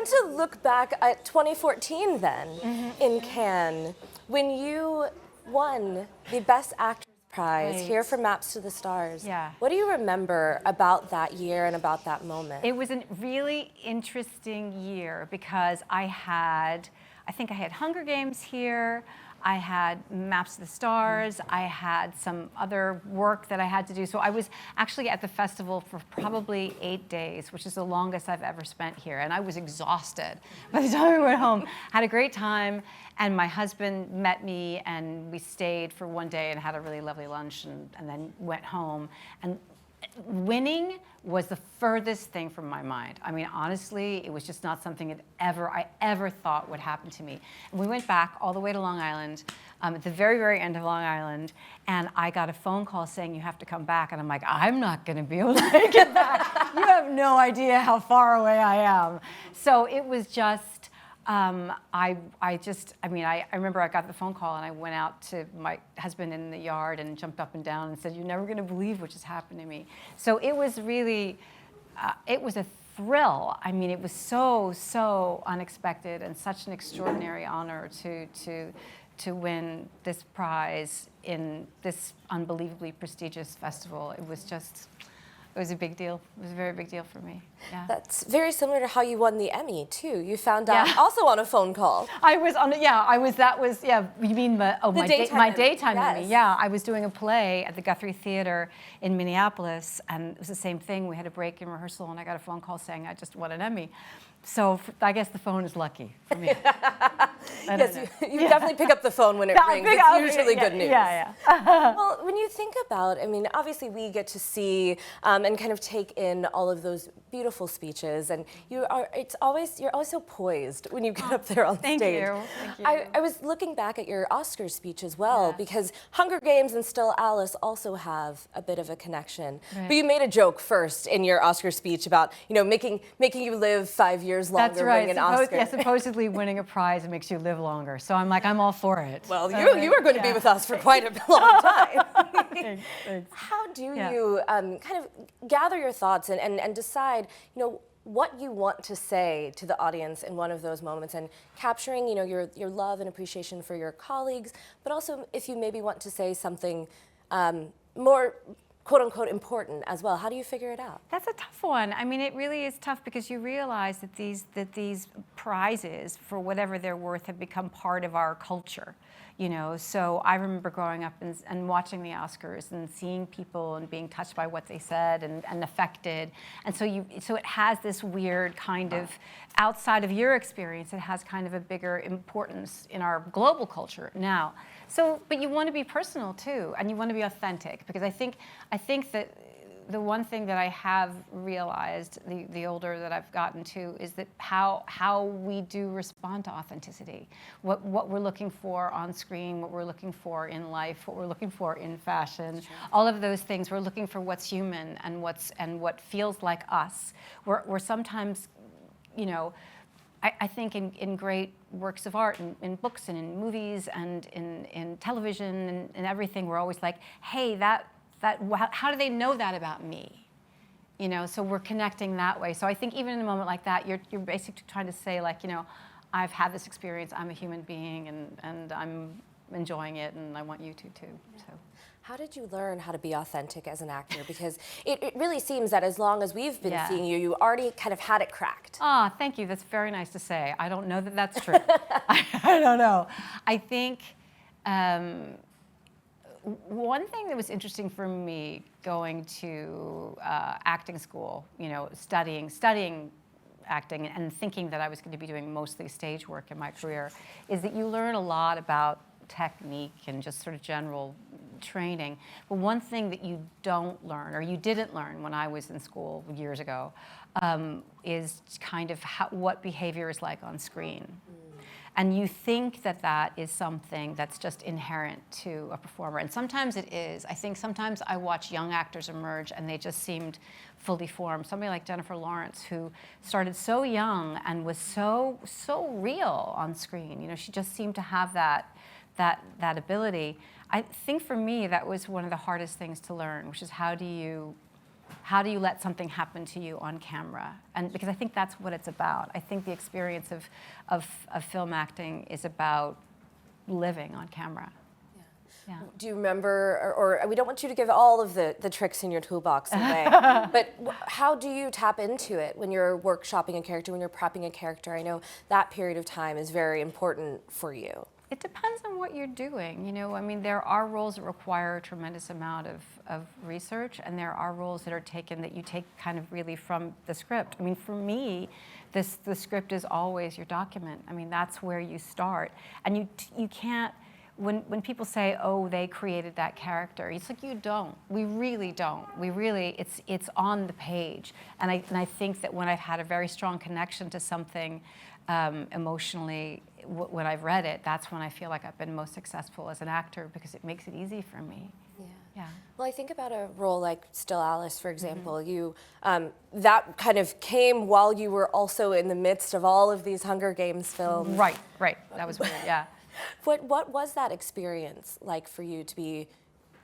want to look back at 2014 then in Cannes, when you won the Best Actress Prize here for Maps to the Stars. Yeah. What do you remember about that year and about that moment? It was a really interesting year because I think I had Hunger Games here, I had Maps to the Stars, I had some other work that I had to do. So I was actually at the festival for probably 8 days, which is the longest I've ever spent here. And I was exhausted by the time we went home. Had a great time, and my husband met me, and we stayed for one day and had a really lovely lunch, and then went home. And winning was the furthest thing from my mind. I mean, honestly, it was just not something I ever thought would happen to me. And we went back all the way to Long Island, at the very, very end of Long Island, and I got a phone call saying, you have to come back. And I'm like, I'm not gonna be able to make it back. You have no idea how far away I am. So it was just, I remember I got the phone call and I went out to my husband in the yard and jumped up and down and said, you're never gonna believe what just happened to me. So it was really, it was a thrill. I mean, it was so unexpected and such an extraordinary honor to win this prize in this unbelievably prestigious festival. It was a big deal. It was a very big deal for me. Yeah. That's very similar to how you won the Emmy too. You found out also on a phone call. You mean my daytime Emmy? Yeah, I was doing a play at the Guthrie Theater in Minneapolis, and it was the same thing. We had a break in rehearsal, and I got a phone call saying I just won an Emmy. So I guess the phone is lucky for me. Yes, you definitely pick up the phone when it rings. It's usually good news. Yeah. Well, when you think about, I mean, obviously we get to see and kind of take in all of those beautiful speeches, and you're always so poised when you get up there on stage. Thank you. I was looking back at your Oscar speech as well, because Hunger Games and Still Alice also have a bit of a connection. Right. But you made a joke first in your Oscar speech about, making you live 5 years longer. That's right. Winning an Oscar. Yeah, supposedly winning a prize makes you live longer. So I'm like, I'm all for it. Well, you are going to be with us for quite a long time. Thanks. How do you kind of gather your thoughts and decide, what you want to say to the audience in one of those moments, and capturing, your love and appreciation for your colleagues, but also if you maybe want to say something more quote-unquote important as well. How do you figure it out? That's a tough one. I mean, it really is tough because you realize that these prizes, for whatever they're worth, have become part of our culture. So I remember growing up and watching the Oscars and seeing people and being touched by what they said and affected. And so it has this weird kind of, outside of your experience, it has kind of a bigger importance in our global culture now. But you want to be personal too, and you want to be authentic, because I think that the one thing that I have realized, the older that I've gotten to, is that how we do respond to authenticity, what we're looking for on screen, what we're looking for in life, what we're looking for in fashion, all of those things. We're looking for what's human and what feels like us. We're sometimes, I think in great works of art, in books and in movies and in television and everything, we're always like, hey, how do they know that about me? So we're connecting that way. So I think even in a moment like that, you're basically trying to say, like, I've had this experience, I'm a human being, and I'm enjoying it, and I want you to too. So. How did you learn how to be authentic as an actor? Because it really seems that as long as we've been seeing you, you already kind of had it cracked. Ah, thank you. That's very nice to say. I don't know that that's true. I don't know. I think one thing that was interesting for me going to acting school, studying acting and thinking that I was going to be doing mostly stage work in my career, is that you learn a lot about technique and just sort of general training. But one thing that you don't learn, or you didn't learn when I was in school years ago, is kind of what behavior is like on screen. And you think that is something that's just inherent to a performer. And sometimes it is. I think sometimes I watch young actors emerge and they just seemed fully formed. Somebody like Jennifer Lawrence, who started so young and was so real on screen. She just seemed to have that ability. I think for me that was one of the hardest things to learn, which is how do you How do you let something happen to you on camera? And because I think that's what it's about. I think the experience of film acting is about living on camera. Yeah. Do you remember, or we don't want you to give all of the tricks in your toolbox away, but how do you tap into it when you're workshopping a character, when you're prepping a character? I know that period of time is very important for you. It depends on what you're doing. You know, I mean, there are roles that require a tremendous amount of research, and there are roles that are taken that you take kind of really from the script. I mean, for me, the script is always your document. I mean, that's where you start. And you can't, when people say, oh, they created that character, it's like, you don't. We really don't. We really, it's on the page. And I think that when I've had a very strong connection to something emotionally, when I've read it, that's when I feel like I've been most successful as an actor, because it makes it easy for me. Yeah. Well, I think about a role like Still Alice, for example. You that kind of came while you were also in the midst of all of these Hunger Games films. Right. That was weird, yeah. What was that experience like for you to be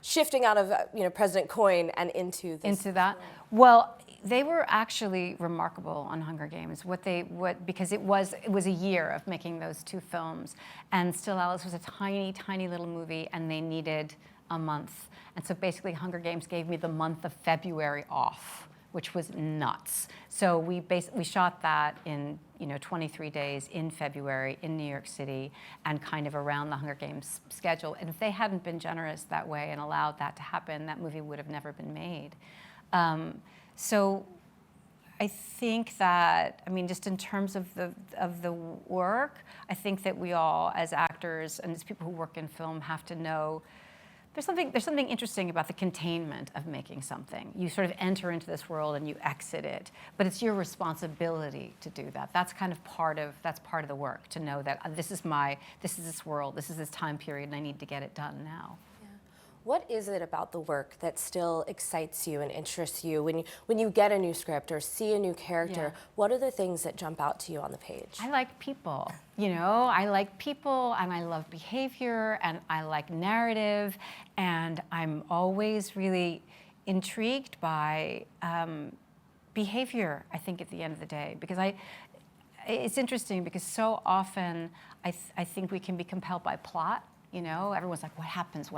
shifting out of President Coin and into this? Into that? Well, they were actually remarkable on Hunger Games. Because it was a year of making those two films, and Still Alice was a tiny, tiny little movie, and they needed a month. And so basically, Hunger Games gave me the month of February off, which was nuts. So we shot that in 23 days in February in New York City, and kind of around the Hunger Games schedule. And if they hadn't been generous that way and allowed that to happen, that movie would have never been made. So I think that, I mean, just in terms of the work, I think that we all, as actors and as people who work in film, have to know there's something interesting about the containment of making something. You sort of enter into this world and you exit it, but it's your responsibility to do that. That's kind of part of the work, to know that this is this world, this is this time period, and I need to get it done now. What is it about the work that still excites you and interests you when you get a new script or see a new character? Yeah. What are the things that jump out to you on the page? I like people, I like people, and I love behavior, and I like narrative, and I'm always really intrigued by behavior, I think, at the end of the day, because it's interesting because so often I think we can be compelled by plot. Everyone's like, what happens?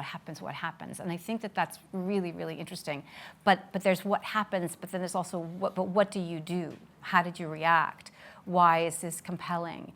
And I think that that's really, really interesting. But there's what happens, but then there's also what do you do? How did you react? Why is this compelling?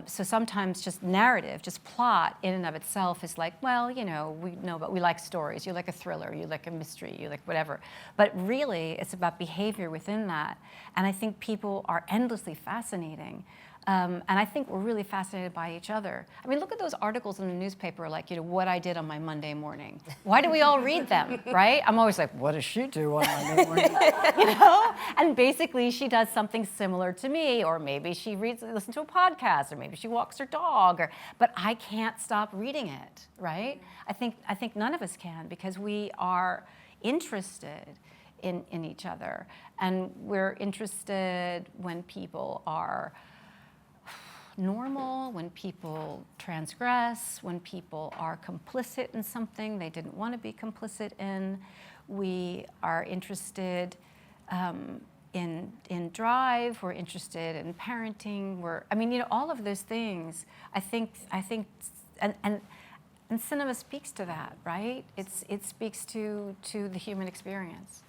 So sometimes just narrative, just plot in and of itself is like, well, we know, but we like stories. You like a thriller, you like a mystery, you like whatever. But really, it's about behavior within that. And I think people are endlessly fascinating. And I think we're really fascinated by each other. I mean, look at those articles in the newspaper, like, what I did on my Monday morning. Why do we all read them, right? I'm always like, what does she do on Monday morning? And basically she does something similar to me, or maybe she listens to a podcast, or maybe she walks her dog, but I can't stop reading it, right? I think none of us can, because we are interested in each other. And we're interested when people are normal, when people transgress, when people are complicit in something they didn't want to be complicit in. We are interested in drive. We're interested in parenting. All of those things. I think, and cinema speaks to that, right? It speaks to the human experience.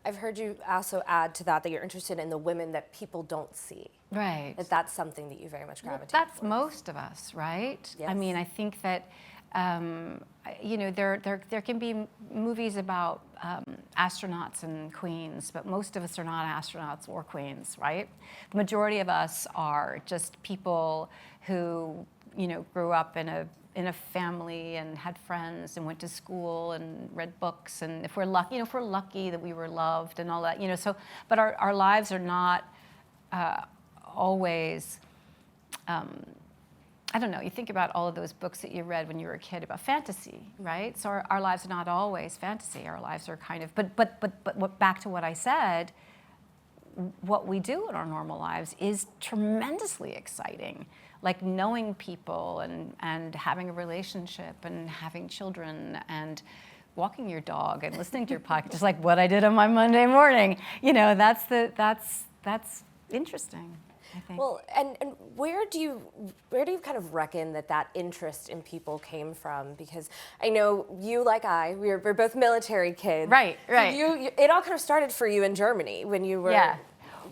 I've heard you also add to that you're interested in the women that people don't see. Right. That's something that you very much gravitate That's towards. most of us, right? Yes. I mean, I think that, there can be movies about astronauts and queens, but most of us are not astronauts or queens, right? The majority of us are just people who, grew up in a family and had friends and went to school and read books, and if we're lucky that we were loved and all that, so, but our lives are not always, I don't know, you think about all of those books that you read when you were a kid about fantasy, right? So our lives are not always fantasy. Our lives are kind of, but back to what I said, what we do in our normal lives is tremendously exciting. Like knowing people and having a relationship and having children and walking your dog and listening to your podcast, just like what I did on my Monday morning. That's interesting, I think. Well, and where do you kind of reckon that interest in people came from? Because I know you, like we're both military kids. Right. So it all kind of started for you in Germany when you were,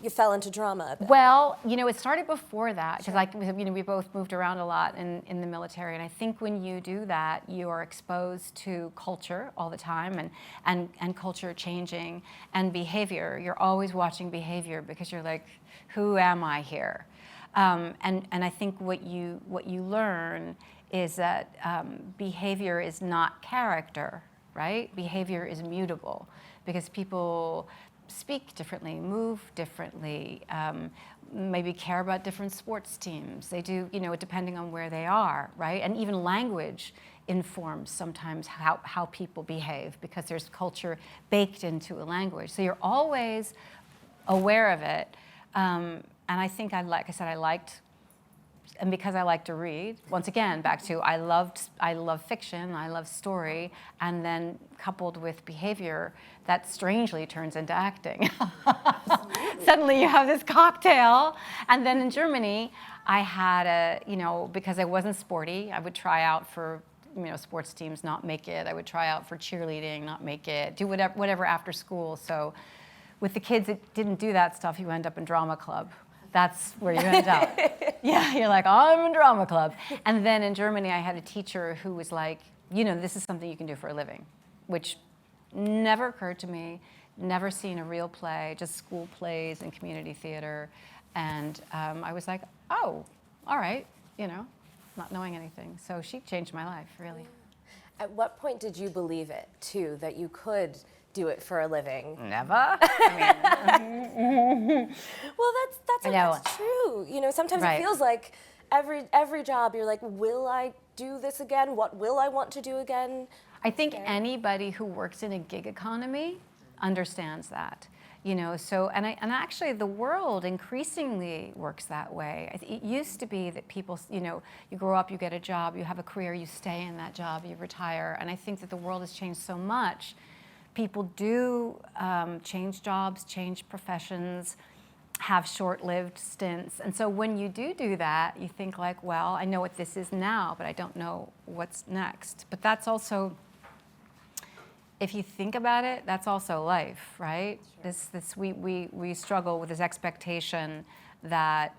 you fell into drama a bit. Well, it started before that, because we both moved around a lot in the military, and I think when you do that, you are exposed to culture all the time, and culture changing, and behavior. You're always watching behavior because you're like, who am I here? And I think what you learn is that behavior is not character, right? Behavior is mutable because people speak differently, move differently, maybe care about different sports teams. They do, depending on where they are, right? And even language informs sometimes how people behave because there's culture baked into a language. So you're always aware of it. And I think, like I said, I liked, and because I like to read, once again, back to I love fiction, I love story, and then coupled with behavior, that strangely turns into acting. Suddenly you have this cocktail. And then in Germany, I had because I wasn't sporty, I would try out for sports teams, not make it. I would try out for cheerleading, not make it, do whatever after school. So with the kids that didn't do that stuff, you end up in drama club. That's where you end up. Yeah, you're like, oh, I'm in drama club. And then in Germany, I had a teacher who was like, this is something you can do for a living, which never occurred to me, never seen a real play, just school plays and community theater. And I was like, oh, all right, not knowing anything. So she changed my life, really. At what point did you believe it, too, that you could do it for a living? Never. Well, that's true. Sometimes it feels like every job you're like, will I do this again? What will I want to do again? I think anybody who works in a gig economy understands that. So and actually the world increasingly works that way. It used to be that people, you grow up, you get a job, you have a career, you stay in that job, you retire. And I think that the world has changed so much. People do change jobs, change professions, have short-lived stints. And so when you do that, you think like, well, I know what this is now, but I don't know what's next. But that's also, if you think about it, that's also life, right? Sure. We struggle with this expectation that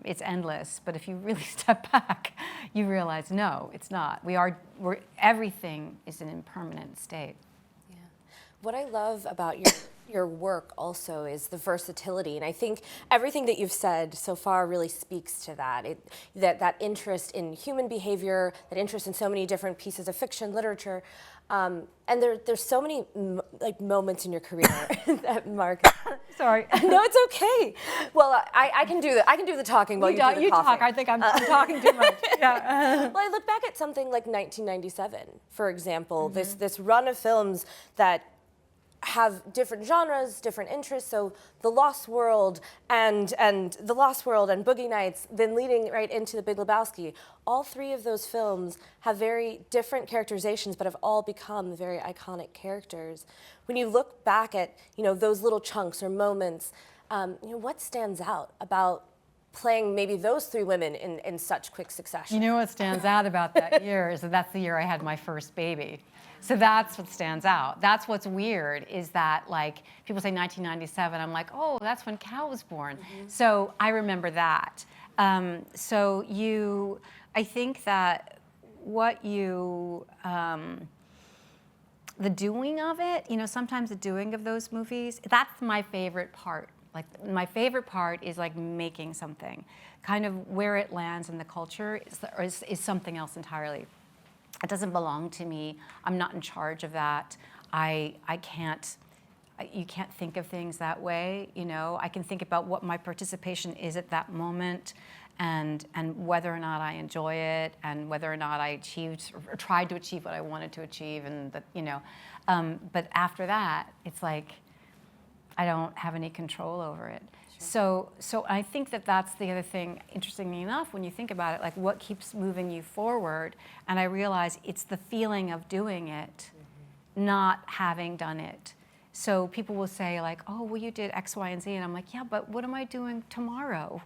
it's endless. But if you really step back, you realize, no, it's not. Everything is an impermanent state. What I love about your work also is the versatility, and I think everything that you've said so far really speaks to that. That interest in human behavior, that interest in so many different pieces of fiction, literature, and there's so many moments in your career that Mark. Sorry. No, it's okay. Well, I can do the talking while you do the you coughing. talk. I think I'm talking too much. Yeah. Well, I look back at something like 1997, for example. Mm-hmm. This run of films that have different genres, different interests. So The Lost World and Boogie Nights, then leading right into The Big Lebowski. All three of those films have very different characterizations, but have all become very iconic characters. When you look back at those little chunks or moments, what stands out about playing maybe those three women in such quick succession? What stands out about that year is that's the year I had my first baby. So that's what stands out. That's what's weird is that people say 1997, I'm like, oh, that's when Cal was born. Mm-hmm. So I remember that. I think that the doing of it, sometimes the doing of those movies, that's my favorite part. My favorite part is making something. Kind of where it lands in the culture is something else entirely. It doesn't belong to me. I'm not in charge of that. You can't think of things that way. I can think about what my participation is at that moment and whether or not I enjoy it and whether or not I achieved or tried to achieve what I wanted to achieve. But after that, it's like I don't have any control over it. Sure. So I think that's the other thing, interestingly enough, when you think about it, what keeps moving you forward, and I realize it's the feeling of doing it not having done it. So people will say like, oh, well, you did X, Y, and Z. And I'm like, yeah, but what am I doing tomorrow?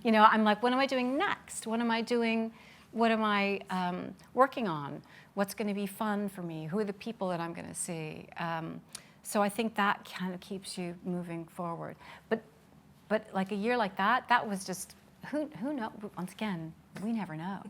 You know, I'm like, what am I doing next? What am I doing? What am I working on? What's going to be fun for me? Who are the people that I'm going to see? So I think that kind of keeps you moving forward. But like a year like that, that was just, who knows? Once again, we never know.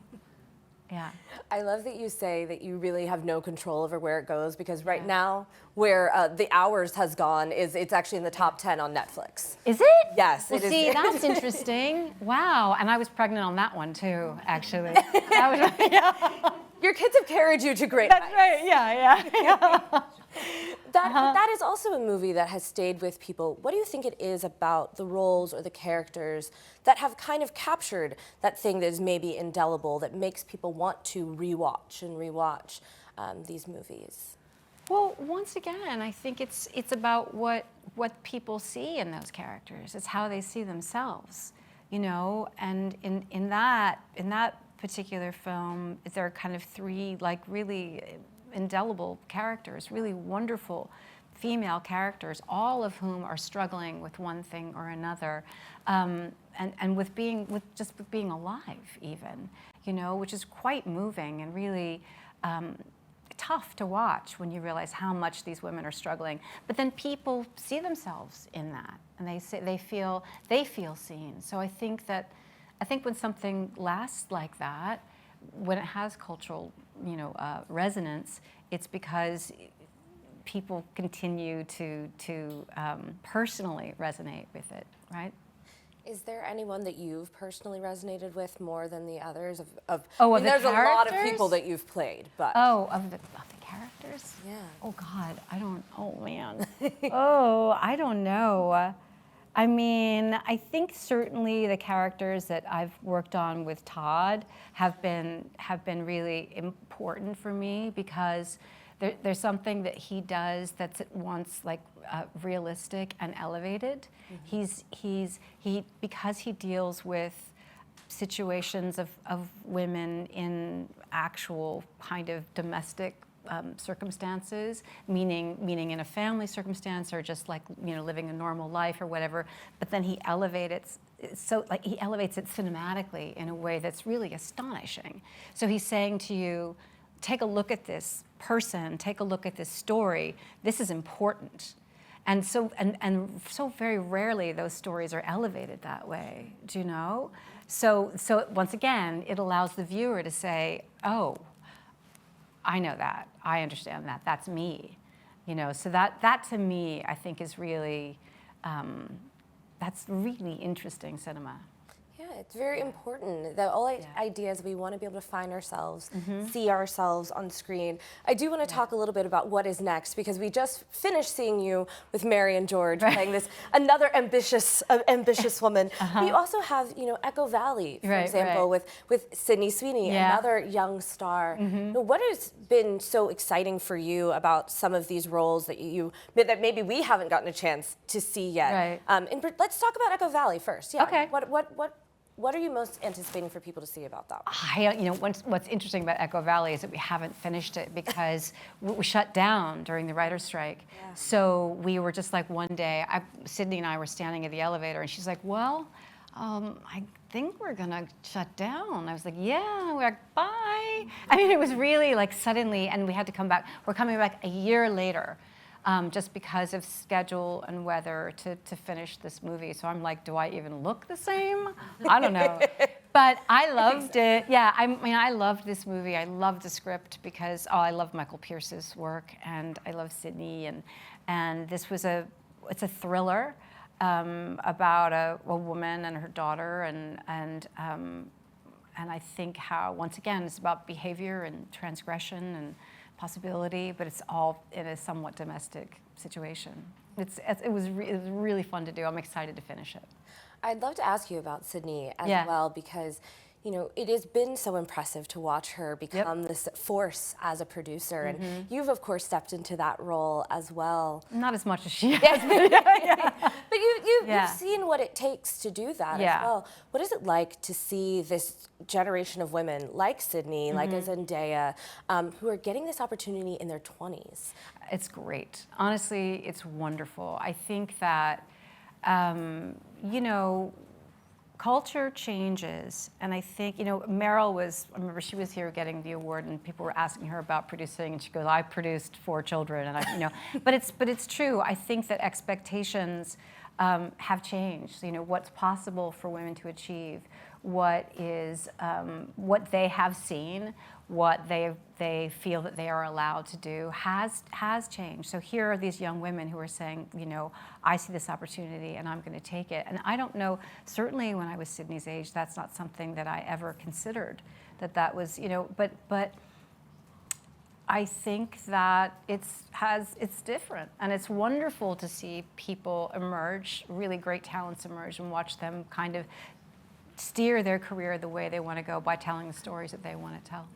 Yeah. I love that you say that you really have no control over where it goes, because right now, where The Hours has gone, it's actually in the top 10 on Netflix. Is it? Yes, well, it is. See, that's interesting. Wow. And I was pregnant on that one too, actually. That was, yeah. Your kids have carried you to great That's heights. right. Yeah. That is also a movie that has stayed with people. What do you think it is about the roles or the characters that have kind of captured that thing that is maybe indelible, that makes people want to rewatch and rewatch these movies? Well, once again, I think it's about what people see in those characters. It's how they see themselves, you know. And in that particular film, there are kind of three like really indelible characters, really wonderful female characters, all of whom are struggling with one thing or another, and with being alive, even, you know, which is quite moving and really tough to watch when you realize how much these women are struggling. But then people see themselves in that, and they feel seen. So I think when something lasts like that, when it has cultural, you know, resonance, it's because people continue to personally resonate with it, right? Is there anyone that you've personally resonated with more than the others? Of there's the a lot of characters? people that you've played, but of the characters? Yeah. Oh God, oh man. Oh, I don't know. I mean, I think certainly the characters that I've worked on with Todd have been really important for me, because there's something that he does that's at once like realistic and elevated. Mm-hmm. Because he deals with situations of women in actual kind of domestic circumstances, meaning in a family circumstance, or just like, you know, living a normal life or whatever. But then he elevates it cinematically in a way that's really astonishing. So he's saying to you, take a look at this person, take a look at this story. This is important. And so very rarely those stories are elevated that way, do you know? So once again, it allows the viewer to say, oh, I know that, I understand that, that's me. You know, so that to me, I think is really, that's really interesting cinema. Yeah, it's very important. The whole idea is we want to be able to find ourselves, Mm-hmm. see ourselves on screen. I do want to talk a little bit about what is next, because we just finished seeing you with Mary and George playing this another ambitious woman. Uh-huh. But you also have, you know, Echo Valley, for example, with Sydney Sweeney, another young star. Mm-hmm. You know, what has been so exciting for you about some of these roles that that maybe we haven't gotten a chance to see yet? Right. Let's talk about Echo Valley first. Yeah. Okay. What are you most anticipating for people to see about that one? What's interesting about Echo Valley is that we haven't finished it because we shut down during the writer's strike. Yeah. So we were just like one day, Sydney and I were standing at the elevator, and she's like, well, I think we're gonna shut down. I was like, yeah. We're like, bye. I mean, it was really like suddenly, and we had to come back. We're coming back a year later. Just because of schedule and weather to finish this movie. So I'm like, do I even look the same? I don't know. But I loved it. Yeah, I loved this movie. I loved the script because, I love Michael Pierce's work, and I love Sydney. And this was it's a thriller about a woman and her daughter, and I think how, once again, it's about behavior and transgression and possibility, but it's all in a somewhat domestic situation. It was really fun to do. I'm excited to finish it. I'd love to ask you about Sydney as well, because you know, it has been so impressive to watch her become this force as a producer. And you've, of course, stepped into that role as well. Not as much as she has. But you've seen what it takes to do that as well. What is it like to see this generation of women like Sydney, like a Zendaya, who are getting this opportunity in their 20s? It's great. Honestly, it's wonderful. I think that, you know, culture changes, and I think, you know, Meryl was, I remember she was here getting the award, and people were asking her about producing, and she goes, I produced 4 children, and I, you know, but it's true. I think that expectations have changed. You know, what's possible for women to achieve, what is, what they have seen, what they feel that they are allowed to do has changed. So here are these young women who are saying, you know, I see this opportunity and I'm going to take it. And I don't know, certainly when I was Sydney's age, that's not something that I ever considered, that was, you know, but I think that it's different, and it's wonderful to see people emerge, really great talents emerge, and watch them kind of steer their career the way they want to go by telling the stories that they want to tell.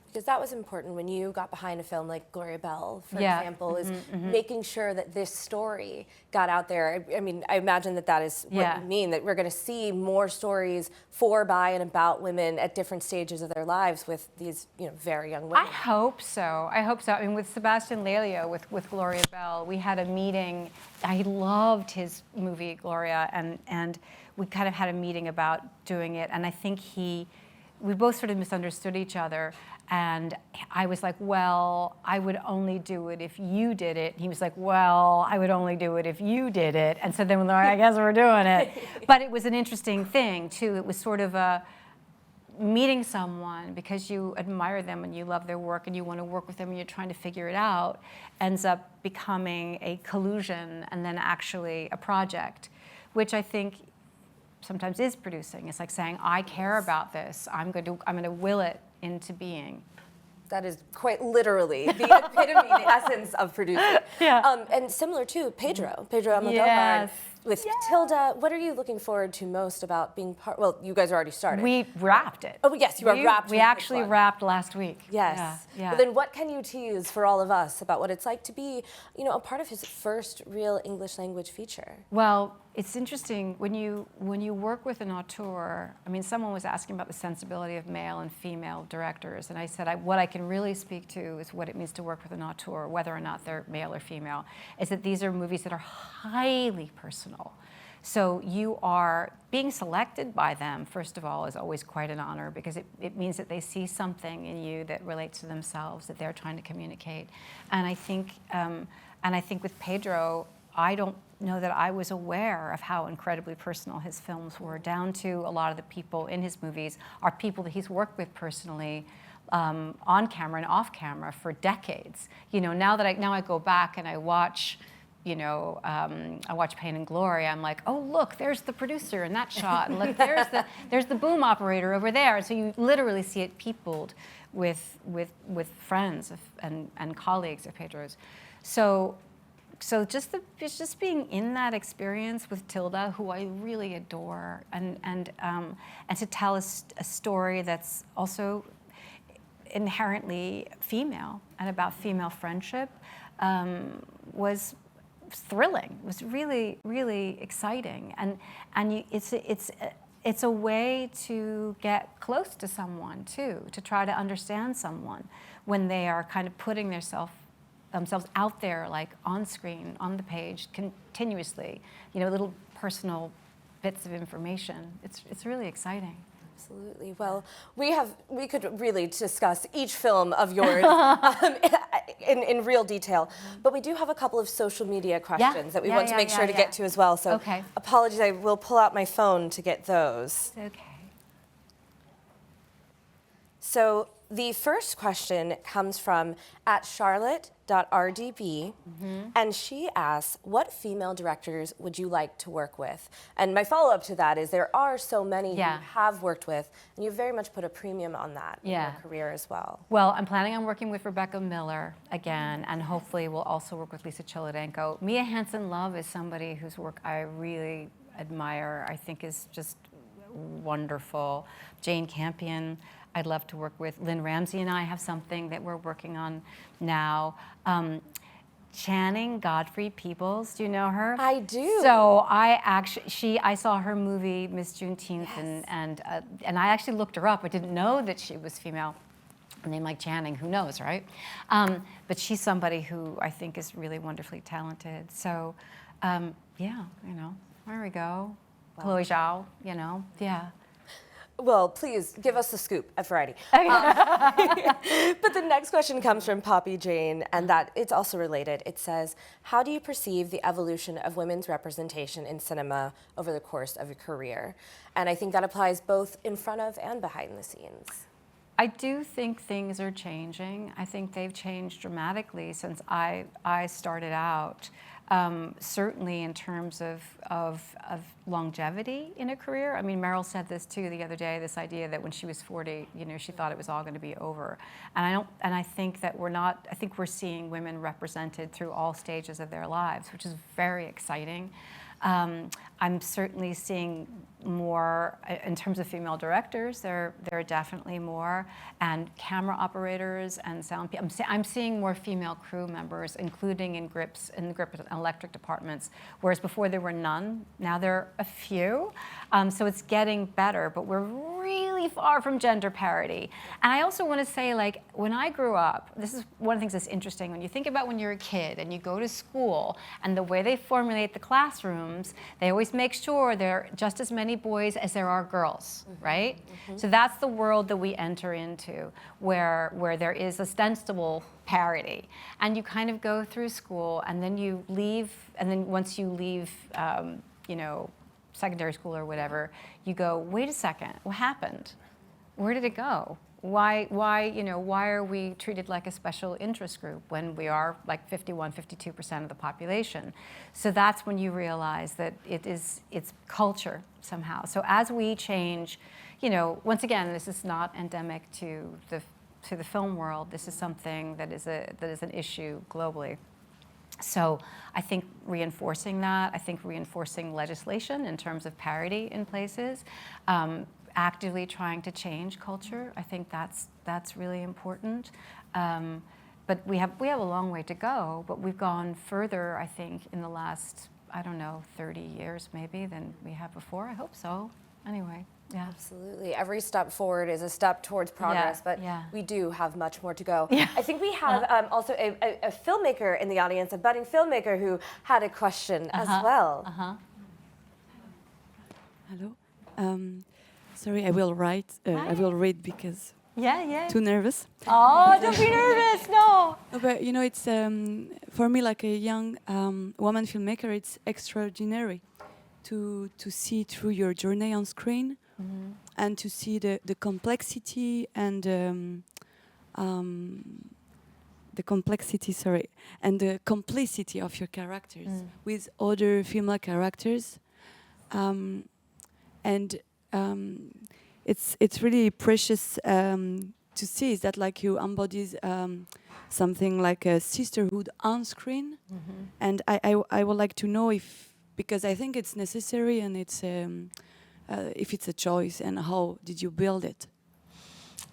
Because that was important when you got behind a film like Gloria Bell, for example, is making sure that this story got out there. I mean, I imagine that is what you mean, that we're going to see more stories for, by, and about women at different stages of their lives with these, you know, very young women. I hope so. I hope so. I mean, with Sebastian Lelio, with Gloria Bell, we had a meeting. I loved his movie, Gloria, and we kind of had a meeting about doing it, and I think we both sort of misunderstood each other. And I was like, well, I would only do it if you did it. He was like, well, I would only do it if you did it. And so then we're like, I guess we're doing it. But it was an interesting thing, too. It was sort of a meeting someone because you admire them and you love their work and you want to work with them and you're trying to figure it out, ends up becoming a collusion and then actually a project, which I think sometimes is producing. It's like saying, I care about this. I'm going to will it into being. That is quite literally the epitome, the essence of producing. And similar to Pedro Almodovar with Tilda. What are you looking forward to most about being part? Well, you guys already started. We wrapped it. Oh yes, you are wrapped. We actually wrapped last week. Yes. But then, what can you tease for all of us about what it's like to be, you know, a part of his first real English language feature? Well, it's interesting when you work with an auteur. I mean, someone was asking about the sensibility of male and female directors, and I said what I can really speak to is what it means to work with an auteur, whether or not they're male or female, is that these are movies that are highly personal. So you are being selected by them, first of all, is always quite an honor because it means that they see something in you that relates to themselves, that they're trying to communicate. And I think with Pedro, I don't know that I was aware of how incredibly personal his films were, down to a lot of the people in his movies are people that he's worked with personally, on camera and off camera for decades. You know, now I go back and I watch, you know, I watch Pain and Glory, I'm like, oh look, there's the producer in that shot, and look, there's the boom operator over there. And so you literally see it peopled with friends and colleagues of Pedro's. So just being in that experience with Tilda, who I really adore, and to tell a story that's also inherently female and about female friendship was thrilling. It was really, really exciting, and it's a way to get close to someone too, to try to understand someone when they are kind of putting themselves out there, like on screen, on the page, continuously. You know, little personal bits of information. It's really exciting. Absolutely. Well, we could really discuss each film of yours in real detail, but we do have a couple of social media questions that we want to make sure to get to as well. So apologies, I will pull out my phone to get those. Okay. So the first question comes from @charlotte.rdb, and she asks, what female directors would you like to work with? And my follow-up to that is there are so many you have worked with, and you very much put a premium on that in your career as well. Well, I'm planning on working with Rebecca Miller again, and hopefully we'll also work with Lisa Cholodenko. Mia Hansen-Løve is somebody whose work I really admire. I think is just wonderful. Jane Campion, I'd love to work with. Lynn Ramsey and I have something that we're working on now. Channing Godfrey Peoples, do you know her? I do. So I saw her movie Miss Juneteenth, Yes. and I actually looked her up. I didn't know that she was female. A name like Channing, who knows, right? But she's somebody who I think is really wonderfully talented. So, yeah, there we go. Wow. Chloe Zhao, yeah. Well, please give us the scoop at Variety. Okay. But the next question comes from Poppy Jane, and that it's also related. It says, how do you perceive the evolution of women's representation in cinema over the course of your career? And I think that applies both in front of and behind the scenes. I do think things are changing. I think they've changed dramatically since I started out. Certainly in terms of longevity in a career. I mean, Meryl said this too the other day, this idea that when she was 40, she thought it was all going to be over. And I think that I think we're seeing women represented through all stages of their lives, which is very exciting. I'm certainly seeing more in terms of female directors. There are definitely more, and camera operators and sound people. I'm seeing more female crew members, including in the grip and electric departments. Whereas before there were none, now there are a few. So it's getting better, but we're really far from gender parity. And I also want to say, like, when I grew up, this is one of the things that's interesting. When you think about when you're a kid and you go to school, and the way they formulate the classrooms, they always make sure there are just as many boys as there are girls, right? So that's the world that we enter into, where there is ostensible parity. And you kind of go through school, and then you leave, and then once you leave, secondary school or whatever, you go, wait a second, what happened? Where did it go? Why are we treated like a special interest group when we are like 52% of the population? So that's when you realize that it's culture somehow. So as we change, once again, this is not endemic to the film world. This is something that is an issue globally. So I think reinforcing that, I think reinforcing legislation in terms of parity in places, actively trying to change culture, I think that's really important. But we have a long way to go, but we've gone further, I think, in the last, 30 years maybe than we have before. I hope so. Anyway. Yeah. Absolutely. Every step forward is a step towards progress, but we do have much more to go. Yeah. I think we have also a filmmaker in the audience, a budding filmmaker who had a question as well. Hello. Sorry, I will read because too nervous. Oh, don't be nervous. No. No, but it's for me, like a young woman filmmaker, it's extraordinary to see through your journey on screen. And to see the complexity and the complicity of your characters with other female characters, and it's really precious to see is that like you embodies something like a sisterhood on screen, and I would like to know because I think it's necessary and it's. If it's a choice, and how did you build it?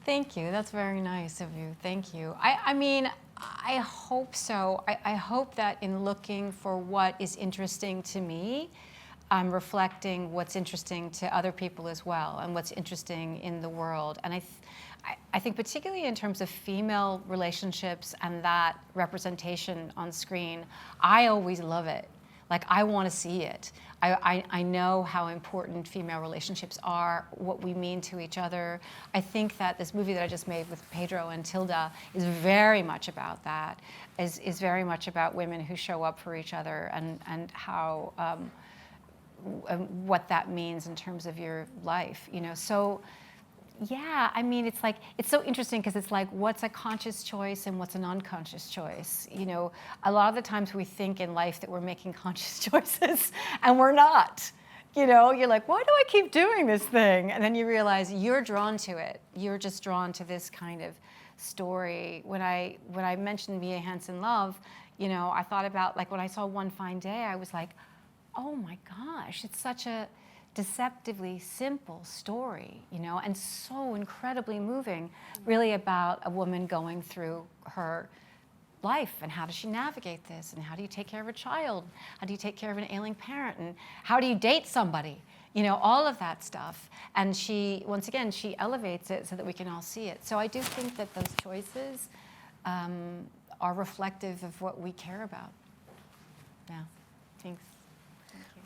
Thank you. That's very nice of you. Thank you. I mean, I hope so. I hope that in looking for what is interesting to me, I'm reflecting what's interesting to other people as well, and what's interesting in the world. And I think particularly in terms of female relationships and that representation on screen, I always love it. Like, I want to see it. I know how important female relationships are, what we mean to each other. I think that this movie that I just made with Pedro and Tilda is very much about that, is very much about women who show up for each other and how, what that means in terms of your life, So, yeah, I mean, it's so interesting because it's like, what's a conscious choice and what's an unconscious choice? A lot of the times we think in life that we're making conscious choices and we're not. You're like, why do I keep doing this thing? And then you realize you're drawn to it. You're just drawn to this kind of story. When I mentioned Mia Hansen Love, I thought about, like, when I saw One Fine Day, I was like, oh my gosh, it's such a deceptively simple story, you know, and so incredibly moving, really about a woman going through her life and how does she navigate this, and how do you take care of a child, how do you take care of an ailing parent, and how do you date somebody, you know, all of that stuff. And she, once again, she elevates it so that we can all see it. So I do think that those choices are reflective of what we care about. Yeah, thanks.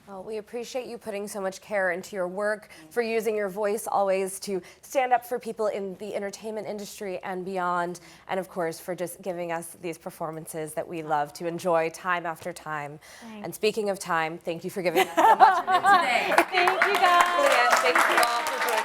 Well, we appreciate you putting so much care into your work, for using your voice always to stand up for people in the entertainment industry and beyond, and of course for just giving us these performances that we love to enjoy time after time. Thanks. And speaking of time, thank you for giving us so much of it today. Thank you, guys. Julianne, thank you all for joining us.